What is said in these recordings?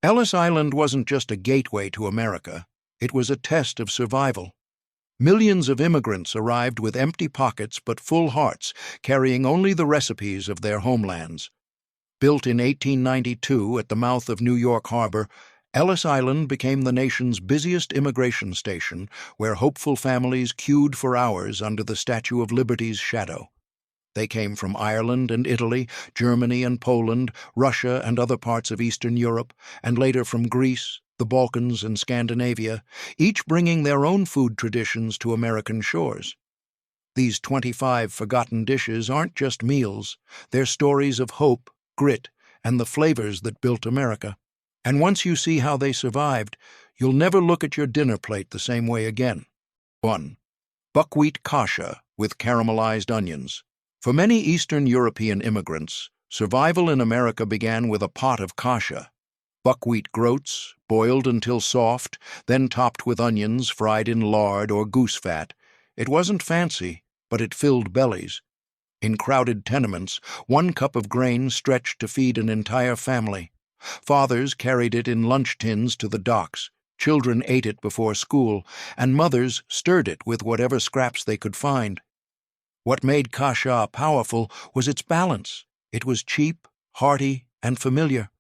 Ellis Island wasn't just a gateway to America, it was a test of survival. Millions of immigrants arrived with empty pockets but full hearts, carrying only the recipes of their homelands. Built in 1892 at the mouth of New York Harbor, Ellis Island became the nation's busiest immigration station, where hopeful families queued for hours under the Statue of Liberty's shadow. They came from Ireland and Italy, Germany and Poland, Russia and other parts of Eastern Europe, and later from Greece, the Balkans and Scandinavia, each bringing their own food traditions to American shores. These 25 forgotten dishes aren't just meals, they're stories of hope, grit, and the flavors that built America. And once you see how they survived, you'll never look at your dinner plate the same way again. 1. Buckwheat Kasha with caramelized onions. For many Eastern European immigrants, survival in America began with a pot of kasha, buckwheat groats, boiled until soft, then topped with onions fried in lard or goose fat. It wasn't fancy, but it filled bellies. In crowded tenements, 1 cup of grain stretched to feed an entire family. Fathers carried it in lunch tins to the docks, children ate it before school, and mothers stirred it with whatever scraps they could find. What made kasha powerful was its balance. It was cheap, hearty, and familiar.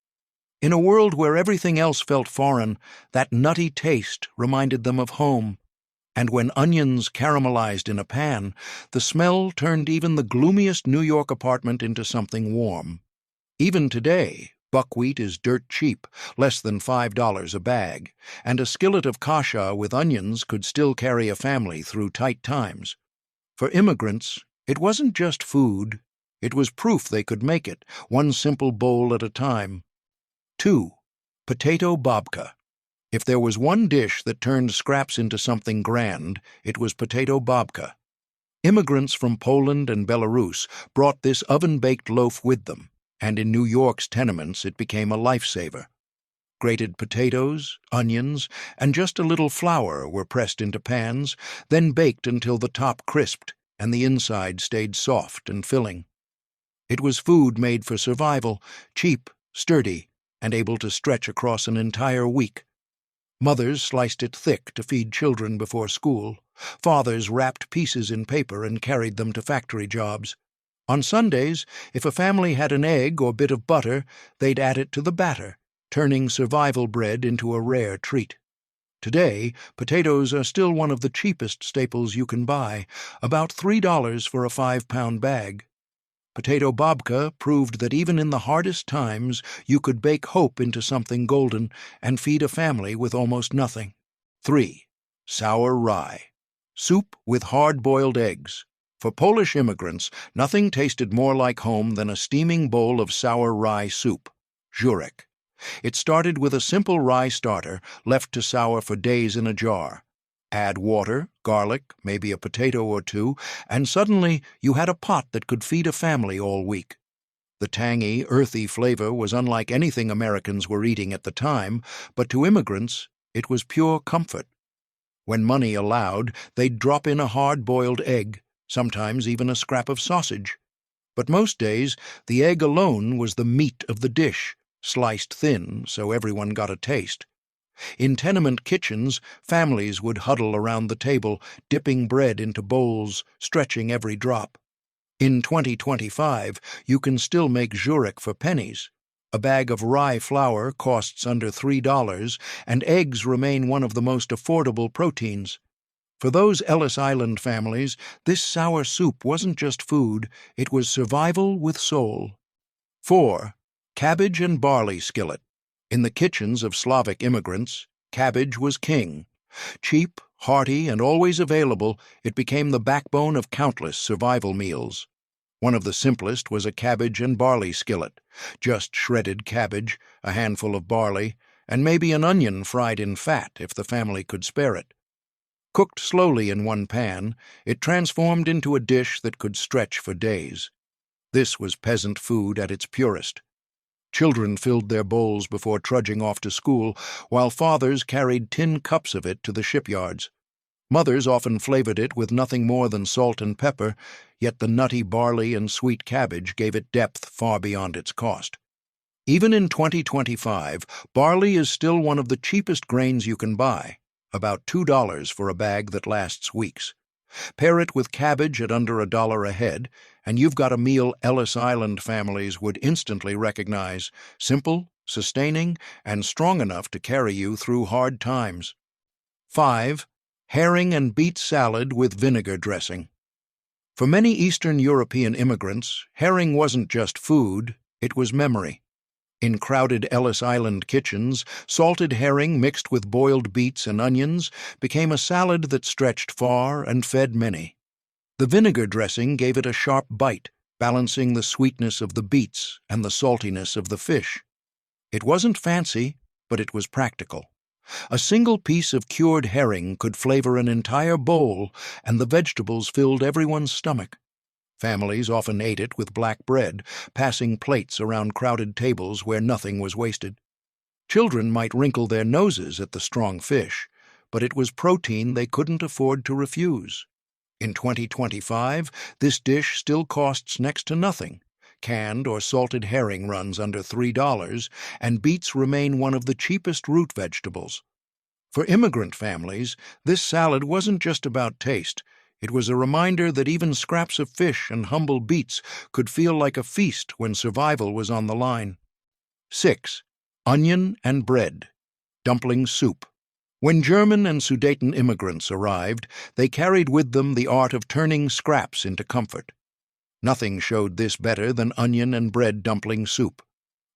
In a world where everything else felt foreign, that nutty taste reminded them of home. And when onions caramelized in a pan, the smell turned even the gloomiest New York apartment into something warm. Even today, buckwheat is dirt cheap, less than $5 a bag, and a skillet of kasha with onions could still carry a family through tight times. For immigrants, it wasn't just food, it was proof they could make it, one simple bowl at a time. 2. Potato babka. If there was one dish that turned scraps into something grand, it was potato babka. Immigrants from Poland and Belarus brought this oven-baked loaf with them, and in New York's tenements it became a lifesaver. Grated potatoes, onions, and just a little flour were pressed into pans, then baked until the top crisped and the inside stayed soft and filling. It was food made for survival, cheap, sturdy, and able to stretch across an entire week. Mothers sliced it thick to feed children before school. Fathers wrapped pieces in paper and carried them to factory jobs. On Sundays, if a family had an egg or bit of butter, they'd add it to the batter, turning survival bread into a rare treat. Today, potatoes are still one of the cheapest staples you can buy, about $3 for a 5-pound bag. Potato babka proved that even in the hardest times, you could bake hope into something golden and feed a family with almost nothing. 3. Sour rye. Soup with hard-boiled eggs. For Polish immigrants, nothing tasted more like home than a steaming bowl of sour rye soup, żurek. It started with a simple rye starter left to sour for days in a jar. Add water, garlic, maybe a potato or two, and suddenly you had a pot that could feed a family all week. The tangy, earthy flavor was unlike anything Americans were eating at the time, but to immigrants, it was pure comfort. When money allowed, they'd drop in a hard-boiled egg, sometimes even a scrap of sausage. But most days, the egg alone was the meat of the dish, sliced thin so everyone got a taste. In tenement kitchens, families would huddle around the table, dipping bread into bowls, stretching every drop. In 2025, you can still make żurek for pennies. A bag of rye flour costs under $3, and eggs remain one of the most affordable proteins. For those Ellis Island families, this sour soup wasn't just food, it was survival with soul. 4. Cabbage and barley skillet. In the kitchens of Slavic immigrants, cabbage was king. Cheap, hearty, and always available, it became the backbone of countless survival meals. One of the simplest was a cabbage and barley skillet, just shredded cabbage, a handful of barley, and maybe an onion fried in fat if the family could spare it. Cooked slowly in one pan, it transformed into a dish that could stretch for days. This was peasant food at its purest. Children filled their bowls before trudging off to school, while fathers carried tin cups of it to the shipyards. Mothers often flavored it with nothing more than salt and pepper, yet the nutty barley and sweet cabbage gave it depth far beyond its cost. Even in 2025, barley is still one of the cheapest grains you can buy, about $2 for a bag that lasts weeks. Pair it with cabbage at under $1 a head, and you've got a meal Ellis Island families would instantly recognize: simple, sustaining, and strong enough to carry you through hard times. 5. Herring and beet salad with vinegar dressing. For many Eastern European immigrants, herring wasn't just food, it was memory. In crowded Ellis Island kitchens, salted herring mixed with boiled beets and onions became a salad that stretched far and fed many. The vinegar dressing gave it a sharp bite, balancing the sweetness of the beets and the saltiness of the fish. It wasn't fancy, but it was practical. A single piece of cured herring could flavor an entire bowl, and the vegetables filled everyone's stomach. Families often ate it with black bread, passing plates around crowded tables where nothing was wasted. Children might wrinkle their noses at the strong fish, but it was protein they couldn't afford to refuse. In 2025, this dish still costs next to nothing. Canned or salted herring runs under $3, and beets remain one of the cheapest root vegetables. For immigrant families, this salad wasn't just about taste. It was a reminder that even scraps of fish and humble beets could feel like a feast when survival was on the line. 6. Onion and bread. Dumpling soup. When German and Sudeten immigrants arrived, they carried with them the art of turning scraps into comfort. Nothing showed this better than onion and bread dumpling soup.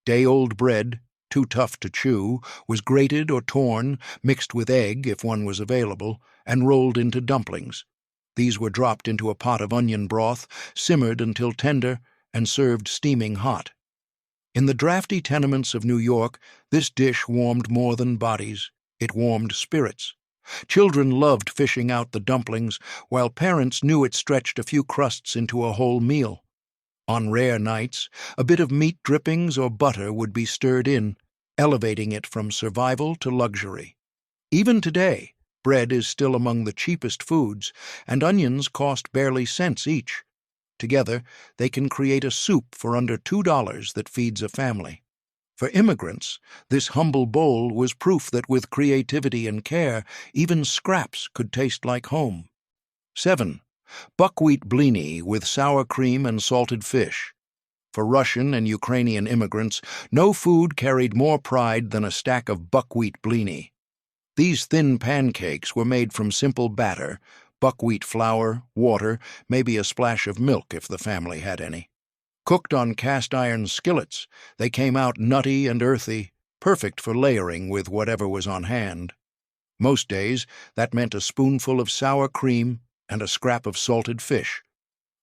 Day-old bread, too tough to chew, was grated or torn, mixed with egg if one was available, and rolled into dumplings. These were dropped into a pot of onion broth, simmered until tender, and served steaming hot. In the drafty tenements of New York, this dish warmed more than bodies. It warmed spirits. Children loved fishing out the dumplings, while parents knew it stretched a few crusts into a whole meal. On rare nights, a bit of meat drippings or butter would be stirred in, elevating it from survival to luxury. Even today, bread is still among the cheapest foods, and onions cost barely cents each. Together, they can create a soup for under $2 that feeds a family. For immigrants, this humble bowl was proof that with creativity and care, even scraps could taste like home. 7. Buckwheat blini with sour cream and salted fish. For Russian and Ukrainian immigrants, no food carried more pride than a stack of buckwheat blini. These thin pancakes were made from simple batter: buckwheat flour, water, maybe a splash of milk if the family had any. Cooked on cast-iron skillets, they came out nutty and earthy, perfect for layering with whatever was on hand. Most days, that meant a spoonful of sour cream and a scrap of salted fish.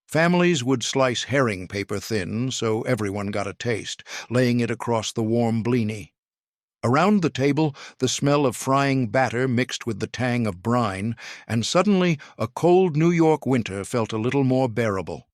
Families would slice herring paper thin so everyone got a taste, laying it across the warm blini. Around the table, the smell of frying batter mixed with the tang of brine, and suddenly a cold New York winter felt a little more bearable.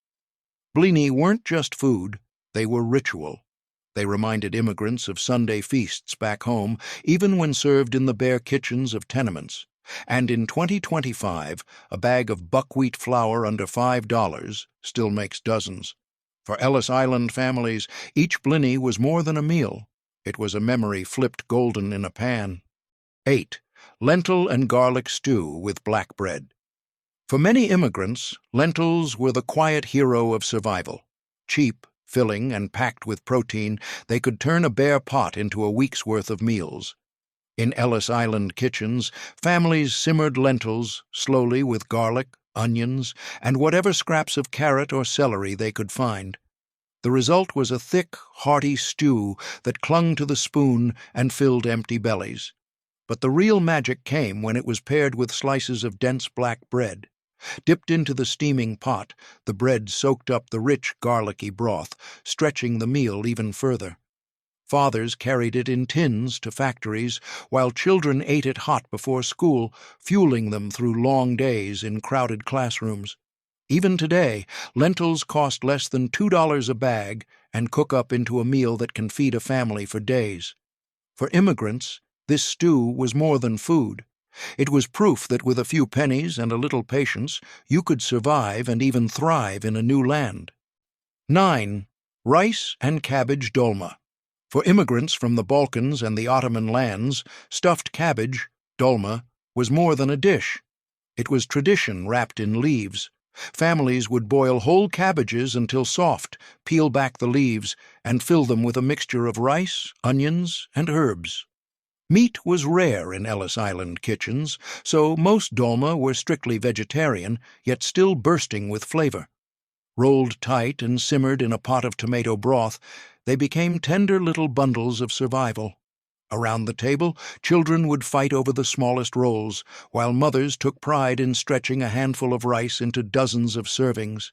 Blini weren't just food, they were ritual. They reminded immigrants of Sunday feasts back home, even when served in the bare kitchens of tenements. And in 2025, a bag of buckwheat flour under $5 still makes dozens. For Ellis Island families, each blini was more than a meal. It was a memory flipped golden in a pan. 8. Lentil and garlic stew with black bread. For many immigrants, lentils were the quiet hero of survival. Cheap, filling, and packed with protein, they could turn a bare pot into a week's worth of meals. In Ellis Island kitchens, families simmered lentils slowly with garlic, onions, and whatever scraps of carrot or celery they could find. The result was a thick, hearty stew that clung to the spoon and filled empty bellies. But the real magic came when it was paired with slices of dense black bread. Dipped into the steaming pot, the bread soaked up the rich, garlicky broth, stretching the meal even further. Fathers carried it in tins to factories, while children ate it hot before school, fueling them through long days in crowded classrooms. Even today, lentils cost less than $2 a bag and cook up into a meal that can feed a family for days. For immigrants, this stew was more than food. It was proof that with a few pennies and a little patience, you could survive and even thrive in a new land. 9. Rice and cabbage dolma. For immigrants from the Balkans and the Ottoman lands, stuffed cabbage, dolma, was more than a dish. It was tradition wrapped in leaves. Families would boil whole cabbages until soft, peel back the leaves, and fill them with a mixture of rice, onions, and herbs. Meat was rare in Ellis Island kitchens, so most dolma were strictly vegetarian, yet still bursting with flavor. Rolled tight and simmered in a pot of tomato broth, they became tender little bundles of survival. Around the table, children would fight over the smallest rolls, while mothers took pride in stretching a handful of rice into dozens of servings.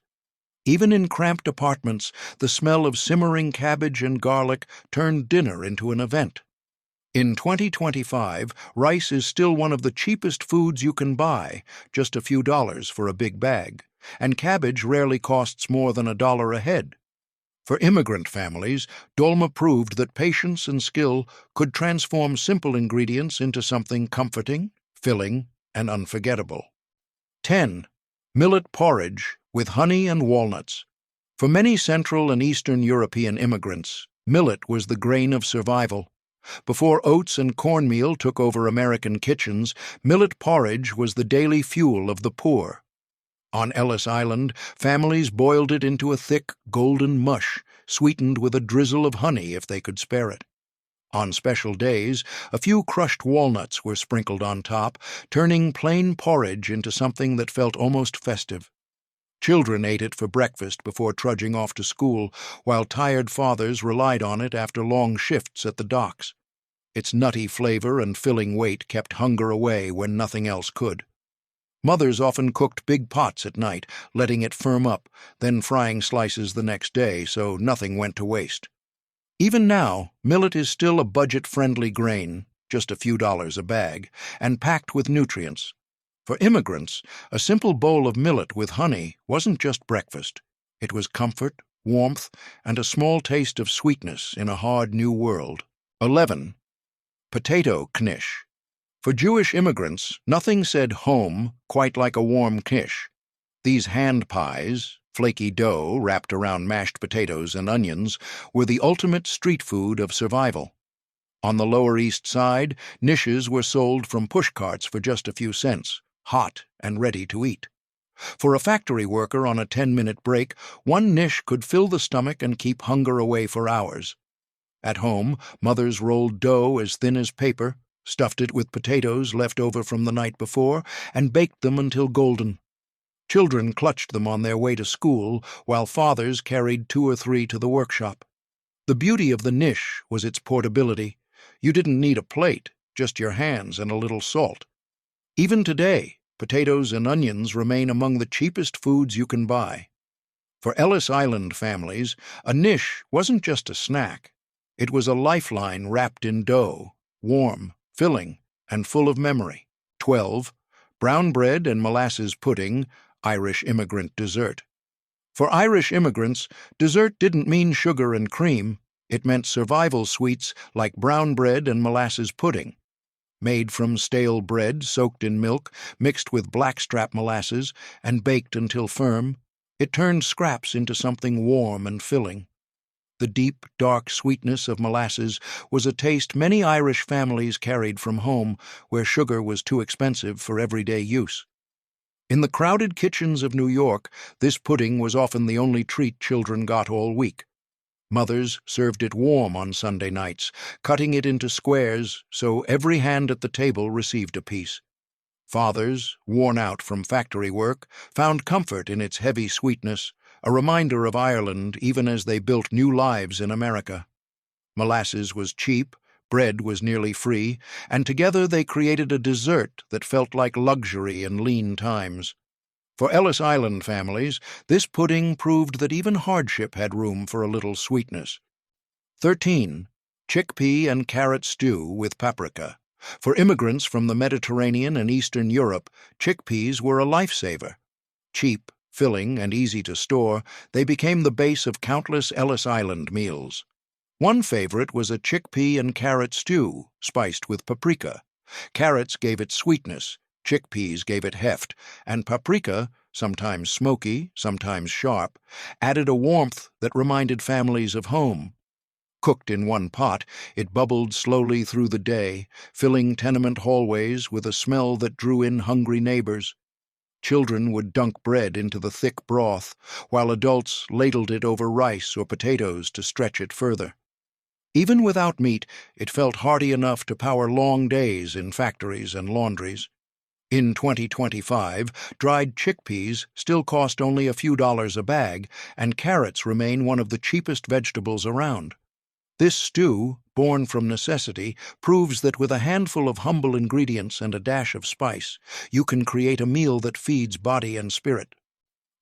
Even in cramped apartments, the smell of simmering cabbage and garlic turned dinner into an event. In 2025, rice is still one of the cheapest foods you can buy, just a few dollars for a big bag, and cabbage rarely costs more than $1 a head. For immigrant families, dolma proved that patience and skill could transform simple ingredients into something comforting, filling, and unforgettable. 10. Millet porridge with honey and walnuts. For many Central and Eastern European immigrants, millet was the grain of survival. Before oats and cornmeal took over American kitchens, millet porridge was the daily fuel of the poor. On Ellis Island, families boiled it into a thick, golden mush, sweetened with a drizzle of honey if they could spare it. On special days, a few crushed walnuts were sprinkled on top, turning plain porridge into something that felt almost festive. Children ate it for breakfast before trudging off to school, while tired fathers relied on it after long shifts at the docks. Its nutty flavor and filling weight kept hunger away when nothing else could. Mothers often cooked big pots at night, letting it firm up, then frying slices the next day so nothing went to waste. Even now, millet is still a budget-friendly grain, just a few dollars a bag, and packed with nutrients. For immigrants, a simple bowl of millet with honey wasn't just breakfast. It was comfort, warmth, and a small taste of sweetness in a hard new world. 11. Potato knish. For Jewish immigrants, nothing said home quite like a warm quiche. These hand pies, flaky dough wrapped around mashed potatoes and onions, were the ultimate street food of survival. On the Lower East Side, nishes were sold from pushcarts for just a few cents, hot and ready to eat. For a factory worker on a 10-minute break, one nish could fill the stomach and keep hunger away for hours. At home, mothers rolled dough as thin as paper, stuffed it with potatoes left over from the night before, and baked them until golden. Children clutched them on their way to school, while fathers carried 2 or 3 to the workshop. The beauty of the niche was its portability. You didn't need a plate, just your hands and a little salt. Even today, potatoes and onions remain among the cheapest foods you can buy. For Ellis Island families, a niche wasn't just a snack. It was a lifeline wrapped in dough, warm, filling, and full of memory. 12. Brown bread and molasses pudding, Irish immigrant dessert. For Irish immigrants, dessert didn't mean sugar and cream. It meant survival sweets like brown bread and molasses pudding. Made from stale bread soaked in milk, mixed with blackstrap molasses, and baked until firm, it turned scraps into something warm and filling. The deep, dark sweetness of molasses was a taste many Irish families carried from home, where sugar was too expensive for everyday use. In the crowded kitchens of New York, this pudding was often the only treat children got all week. Mothers served it warm on Sunday nights, cutting it into squares so every hand at the table received a piece. Fathers, worn out from factory work, found comfort in its heavy sweetness, a reminder of Ireland even as they built new lives in America. Molasses was cheap, bread was nearly free, and together they created a dessert that felt like luxury in lean times. For Ellis Island families, this pudding proved that even hardship had room for a little sweetness. 13. Chickpea and carrot stew with paprika. For immigrants from the Mediterranean and Eastern Europe, chickpeas were a lifesaver. Cheap, filling, and easy to store, they became the base of countless Ellis Island meals. One favorite was a chickpea and carrot stew, spiced with paprika. Carrots gave it sweetness, chickpeas gave it heft, and paprika, sometimes smoky, sometimes sharp, added a warmth that reminded families of home. Cooked in one pot, it bubbled slowly through the day, filling tenement hallways with a smell that drew in hungry neighbors. Children would dunk bread into the thick broth, while adults ladled it over rice or potatoes to stretch it further. Even without meat, it felt hearty enough to power long days in factories and laundries. In 2025, dried chickpeas still cost only a few dollars a bag, and carrots remain one of the cheapest vegetables around. This stew, born from necessity, proves that with a handful of humble ingredients and a dash of spice, you can create a meal that feeds body and spirit.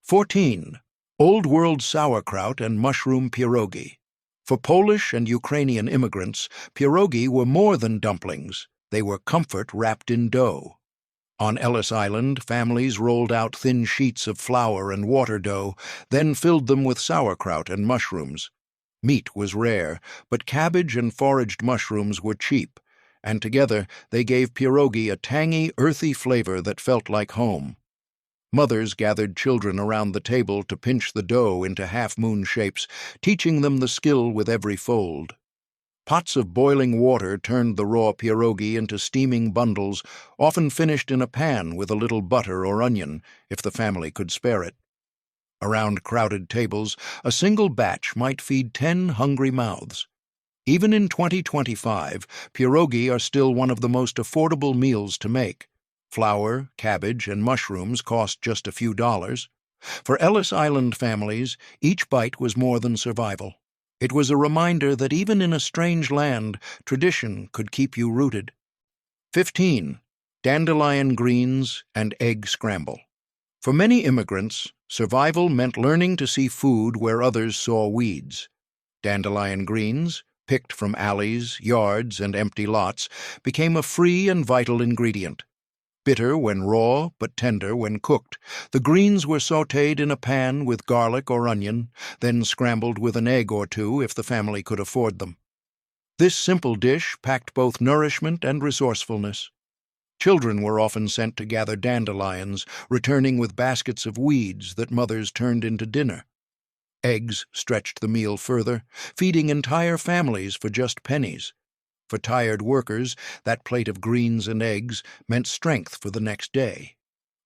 14. Old World sauerkraut and mushroom pierogi. For Polish and Ukrainian immigrants, pierogi were more than dumplings. They were comfort wrapped in dough. On Ellis Island, families rolled out thin sheets of flour and water dough, then filled them with sauerkraut and mushrooms. Meat was rare, but cabbage and foraged mushrooms were cheap, and together they gave pierogi a tangy, earthy flavor that felt like home. Mothers gathered children around the table to pinch the dough into half-moon shapes, teaching them the skill with every fold. Pots of boiling water turned the raw pierogi into steaming bundles, often finished in a pan with a little butter or onion, if the family could spare it. Around crowded tables, a single batch might feed 10 hungry mouths. Even in 2025, pierogi are still one of the most affordable meals to make. Flour, cabbage, and mushrooms cost just a few dollars. For Ellis Island families, each bite was more than survival. It was a reminder that even in a strange land, tradition could keep you rooted. 15. Dandelion greens and egg scramble. For many immigrants, survival meant learning to see food where others saw weeds. Dandelion greens, picked from alleys, yards, and empty lots, became a free and vital ingredient. Bitter when raw, but tender when cooked, the greens were sautéed in a pan with garlic or onion, then scrambled with an egg or two if the family could afford them. This simple dish packed both nourishment and resourcefulness. Children were often sent to gather dandelions, returning with baskets of weeds that mothers turned into dinner. Eggs stretched the meal further, feeding entire families for just pennies. For tired workers, that plate of greens and eggs meant strength for the next day.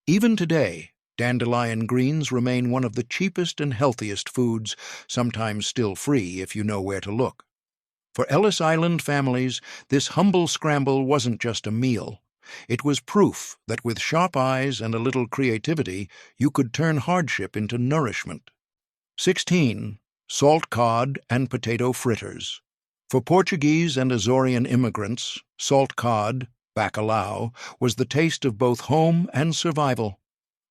Even today, dandelion greens remain one of the cheapest and healthiest foods, sometimes still free if you know where to look. For Ellis Island families, this humble scramble wasn't just a meal. It was proof that with sharp eyes and a little creativity, you could turn hardship into nourishment. 16. Salt cod and potato fritters. For Portuguese and Azorean immigrants, salt cod, bacalhau, was the taste of both home and survival.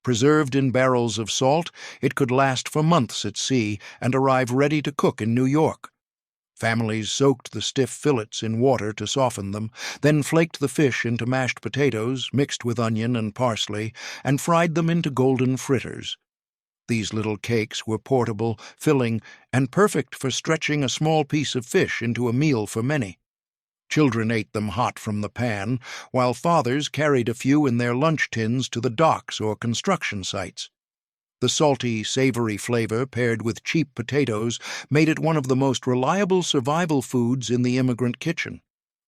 Preserved in barrels of salt, it could last for months at sea and arrive ready to cook in New York. Families soaked the stiff fillets in water to soften them, then flaked the fish into mashed potatoes mixed with onion and parsley, and fried them into golden fritters. These little cakes were portable, filling, and perfect for stretching a small piece of fish into a meal for many. Children ate them hot from the pan, while fathers carried a few in their lunch tins to the docks or construction sites. The salty, savory flavor paired with cheap potatoes made it one of the most reliable survival foods in the immigrant kitchen.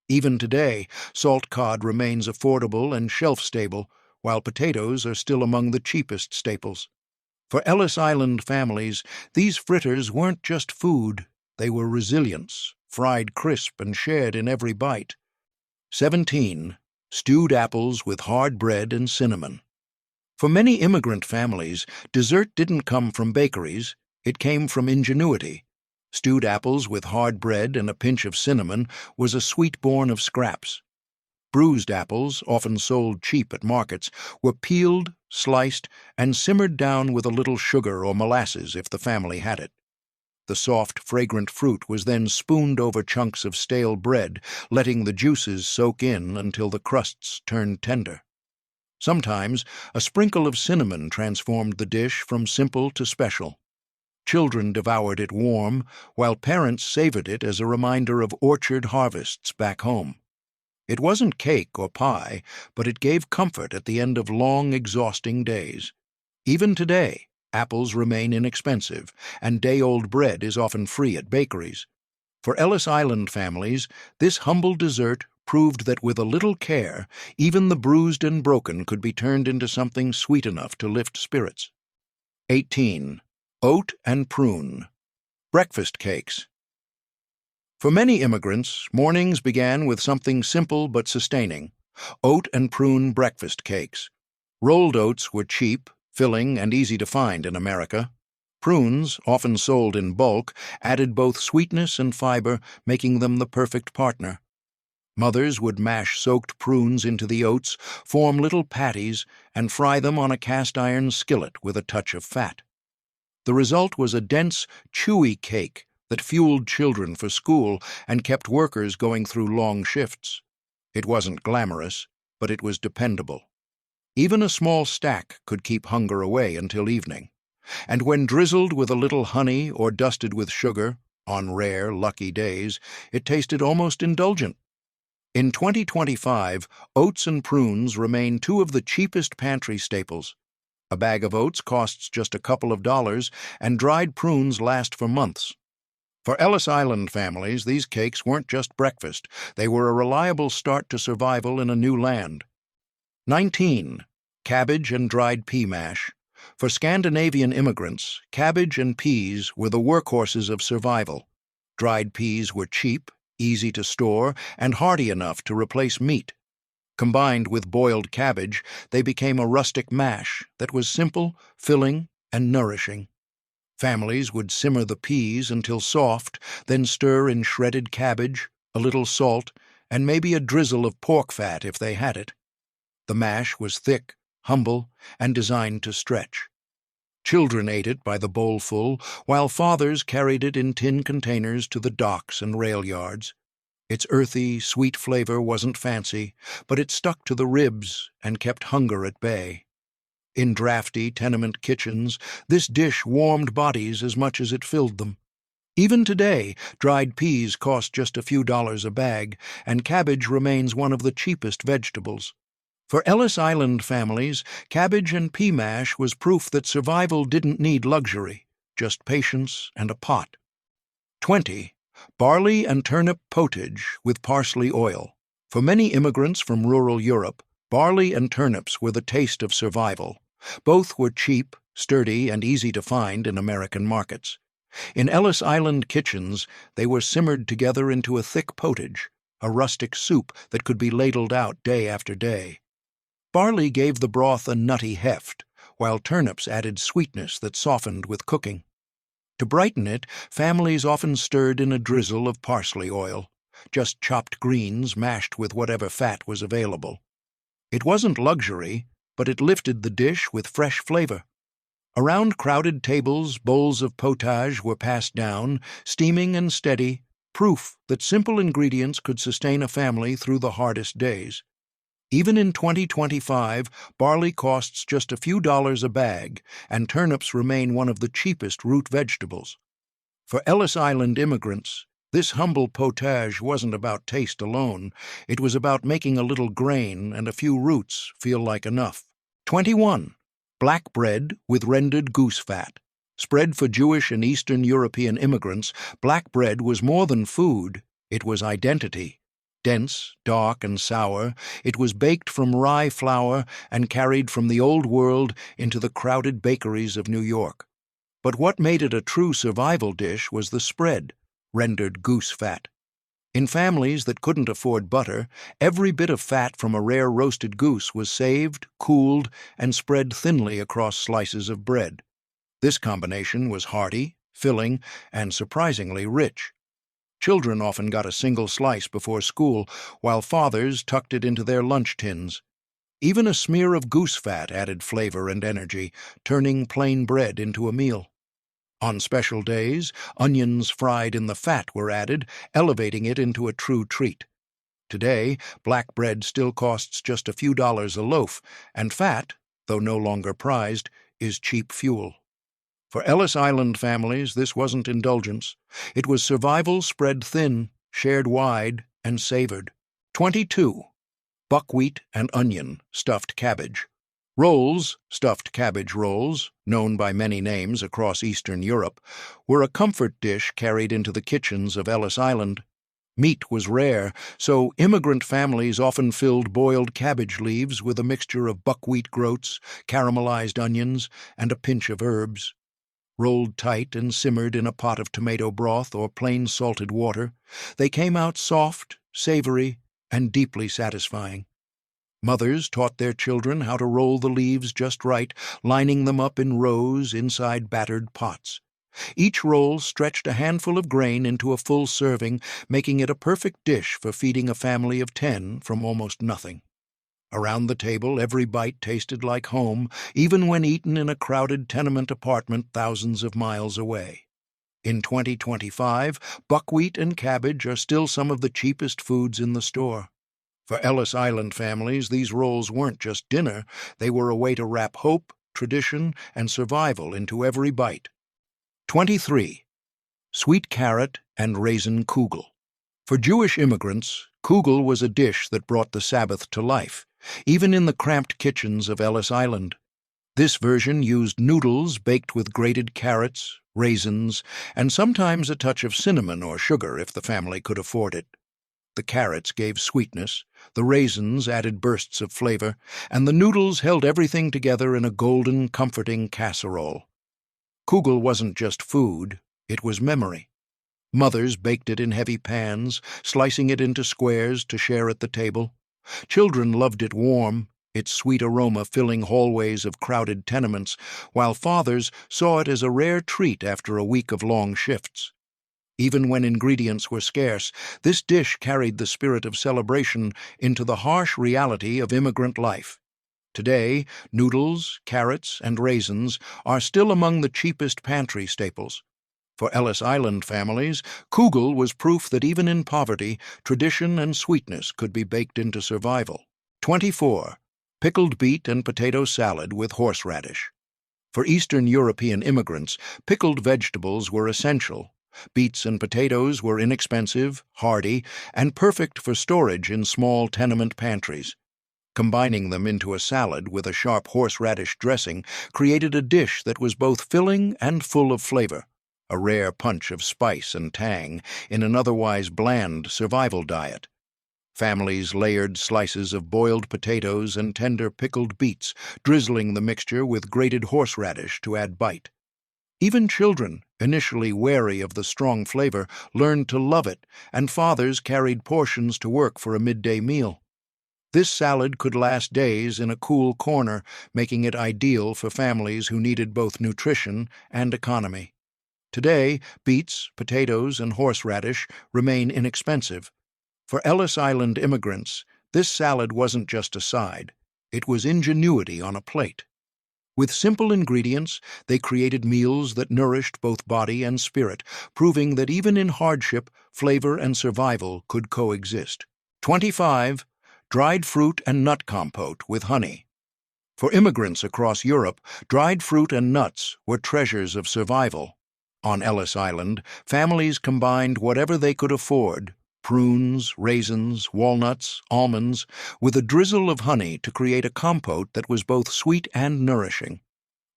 Even today, salt cod remains affordable and shelf-stable, while potatoes are still among the cheapest staples. For Ellis Island families, these fritters weren't just food, they were resilience, fried crisp and shared in every bite. 17. Stewed apples with hard bread and cinnamon. For many immigrant families, dessert didn't come from bakeries, it came from ingenuity. Stewed apples with hard bread and a pinch of cinnamon was a sweet born of scraps. Bruised apples, often sold cheap at markets, were peeled, sliced, and simmered down with a little sugar or molasses if the family had it. The soft, fragrant fruit was then spooned over chunks of stale bread, letting the juices soak in until the crusts turned tender. Sometimes, a sprinkle of cinnamon transformed the dish from simple to special. Children devoured it warm, while parents savored it as a reminder of orchard harvests back home. It wasn't cake or pie, but it gave comfort at the end of long, exhausting days. Even today, apples remain inexpensive, and day-old bread is often free at bakeries. For Ellis Island families, this humble dessert proved that with a little care, even the bruised and broken could be turned into something sweet enough to lift spirits. 18. Oat and prune. Breakfast cakes. For many immigrants, mornings began with something simple but sustaining: oat and prune breakfast cakes. Rolled oats were cheap, filling, and easy to find in America. Prunes, often sold in bulk, added both sweetness and fiber, making them the perfect partner. Mothers would mash soaked prunes into the oats, form little patties, and fry them on a cast-iron skillet with a touch of fat. The result was a dense, chewy cake that fueled children for school and kept workers going through long shifts. It wasn't glamorous, but it was dependable. Even a small stack could keep hunger away until evening. And when drizzled with a little honey or dusted with sugar, on rare, lucky days, it tasted almost indulgent. In 2025, oats and prunes remain two of the cheapest pantry staples. A bag of oats costs just a couple of dollars, and dried prunes last for months. For Ellis Island families, these cakes weren't just breakfast. They were a reliable start to survival in a new land. 19. Cabbage and dried pea mash. For Scandinavian immigrants, cabbage and peas were the workhorses of survival. Dried peas were cheap, easy to store, and hearty enough to replace meat. Combined with boiled cabbage, they became a rustic mash that was simple, filling, and nourishing. Families would simmer the peas until soft, then stir in shredded cabbage, a little salt, and maybe a drizzle of pork fat if they had it. The mash was thick, humble, and designed to stretch. Children ate it by the bowlful, while fathers carried it in tin containers to the docks and rail yards. Its earthy, sweet flavor wasn't fancy, but it stuck to the ribs and kept hunger at bay. In drafty tenement kitchens, this dish warmed bodies as much as it filled them. Even today, dried peas cost just a few dollars a bag, and cabbage remains one of the cheapest vegetables. For Ellis Island families, cabbage and pea mash was proof that survival didn't need luxury, just patience and a pot. 20. Barley and turnip pottage with parsley oil. For many immigrants from rural Europe, barley and turnips were the taste of survival. Both were cheap, sturdy, and easy to find in American markets. In Ellis Island kitchens, they were simmered together into a thick pottage, a rustic soup that could be ladled out day after day. Barley gave the broth a nutty heft, while turnips added sweetness that softened with cooking. To brighten it, families often stirred in a drizzle of parsley oil, just chopped greens mashed with whatever fat was available. It wasn't luxury, but it lifted the dish with fresh flavor. Around crowded tables, bowls of potage were passed down, steaming and steady, proof that simple ingredients could sustain a family through the hardest days. Even in 2025, barley costs just a few dollars a bag, and turnips remain one of the cheapest root vegetables. For Ellis Island immigrants, this humble potage wasn't about taste alone. It was about making a little grain and a few roots feel like enough. 21. Black bread with rendered goose fat. Spread for Jewish and Eastern European immigrants, black bread was more than food, it was identity. Dense, dark, and sour, it was baked from rye flour and carried from the Old World into the crowded bakeries of New York. But what made it a true survival dish was the spread, rendered goose fat. In families that couldn't afford butter, every bit of fat from a rare roasted goose was saved, cooled, and spread thinly across slices of bread. This combination was hearty, filling, and surprisingly rich. Children often got a single slice before school, while fathers tucked it into their lunch tins. Even a smear of goose fat added flavor and energy, turning plain bread into a meal. On special days, onions fried in the fat were added, elevating it into a true treat. Today, black bread still costs just a few dollars a loaf, and fat, though no longer prized, is cheap fuel. For Ellis Island families, this wasn't indulgence. It was survival spread thin, shared wide, and savored. 22. Buckwheat and onion stuffed cabbage. Rolls, stuffed cabbage rolls, known by many names across Eastern Europe, were a comfort dish carried into the kitchens of Ellis Island. Meat was rare, so immigrant families often filled boiled cabbage leaves with a mixture of buckwheat groats, caramelized onions, and a pinch of herbs. Rolled tight and simmered in a pot of tomato broth or plain salted water, they came out soft, savory, and deeply satisfying. Mothers taught their children how to roll the leaves just right, lining them up in rows inside battered pots. Each roll stretched a handful of grain into a full serving, making it a perfect dish for feeding a family of 10 from almost nothing. Around the table, every bite tasted like home, even when eaten in a crowded tenement apartment thousands of miles away. In 2025, buckwheat and cabbage are still some of the cheapest foods in the store. For Ellis Island families, these rolls weren't just dinner, they were a way to wrap hope, tradition, and survival into every bite. 23. Sweet carrot and raisin kugel. For Jewish immigrants, kugel was a dish that brought the Sabbath to life, even in the cramped kitchens of Ellis Island. This version used noodles baked with grated carrots, raisins, and sometimes a touch of cinnamon or sugar if the family could afford it. The carrots gave sweetness, the raisins added bursts of flavor, and the noodles held everything together in a golden, comforting casserole. Kugel wasn't just food, it was memory. Mothers baked it in heavy pans, slicing it into squares to share at the table. Children loved it warm, its sweet aroma filling hallways of crowded tenements, while fathers saw it as a rare treat after a week of long shifts. Even when ingredients were scarce, this dish carried the spirit of celebration into the harsh reality of immigrant life. Today, noodles, carrots, and raisins are still among the cheapest pantry staples. For Ellis Island families, kugel was proof that even in poverty, tradition and sweetness could be baked into survival. 24. Pickled beet and potato salad with horseradish. For Eastern European immigrants, pickled vegetables were essential. Beets and potatoes were inexpensive, hearty, and perfect for storage in small tenement pantries. Combining them into a salad with a sharp horseradish dressing created a dish that was both filling and full of flavor, a rare punch of spice and tang in an otherwise bland survival diet. Families layered slices of boiled potatoes and tender pickled beets, drizzling the mixture with grated horseradish to add bite. Even children, initially wary of the strong flavor, learned to love it, and fathers carried portions to work for a midday meal. This salad could last days in a cool corner, making it ideal for families who needed both nutrition and economy. Today, beets, potatoes, and horseradish remain inexpensive. For Ellis Island immigrants, this salad wasn't just a side, it was ingenuity on a plate. With simple ingredients, they created meals that nourished both body and spirit, proving that even in hardship, flavor and survival could coexist. 25. Dried fruit and nut compote with honey. For immigrants across Europe, dried fruit and nuts were treasures of survival. On Ellis Island, families combined whatever they could afford, prunes, raisins, walnuts, almonds, with a drizzle of honey to create a compote that was both sweet and nourishing.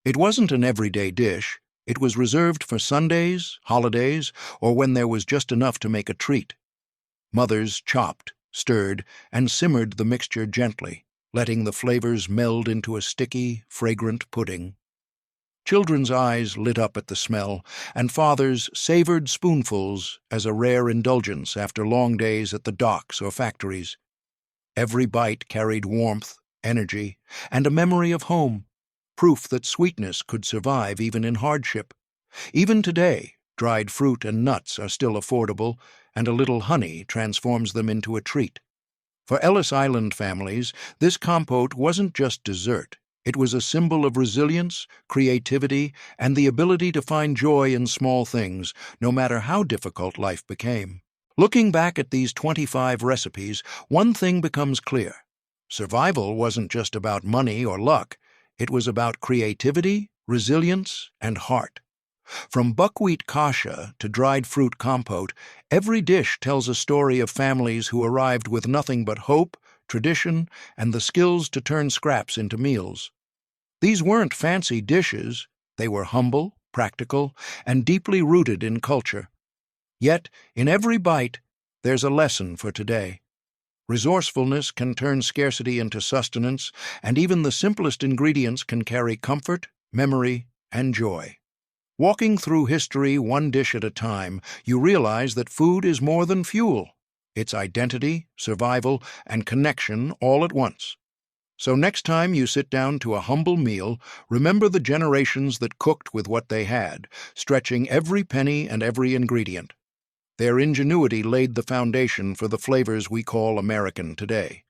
It wasn't an everyday dish. It was reserved for Sundays, holidays, or when there was just enough to make a treat. Mothers chopped, stirred, and simmered the mixture gently, letting the flavors meld into a sticky, fragrant pudding. Children's eyes lit up at the smell, and fathers savored spoonfuls as a rare indulgence after long days at the docks or factories. Every bite carried warmth, energy, and a memory of home, proof that sweetness could survive even in hardship. Even today, dried fruit and nuts are still affordable, and a little honey transforms them into a treat. For Ellis Island families, this compote wasn't just dessert. It was a symbol of resilience, creativity, and the ability to find joy in small things, no matter how difficult life became. Looking back at these 25 recipes, one thing becomes clear. Survival wasn't just about money or luck. It was about creativity, resilience, and heart. From buckwheat kasha to dried fruit compote, every dish tells a story of families who arrived with nothing but hope, tradition, and the skills to turn scraps into meals. These weren't fancy dishes. They were humble, practical, and deeply rooted in culture. Yet, in every bite, there's a lesson for today. Resourcefulness can turn scarcity into sustenance, and even the simplest ingredients can carry comfort, memory, and joy. Walking through history one dish at a time, you realize that food is more than fuel. It's identity, survival, and connection all at once. So next time you sit down to a humble meal, remember the generations that cooked with what they had, stretching every penny and every ingredient. Their ingenuity laid the foundation for the flavors we call American today.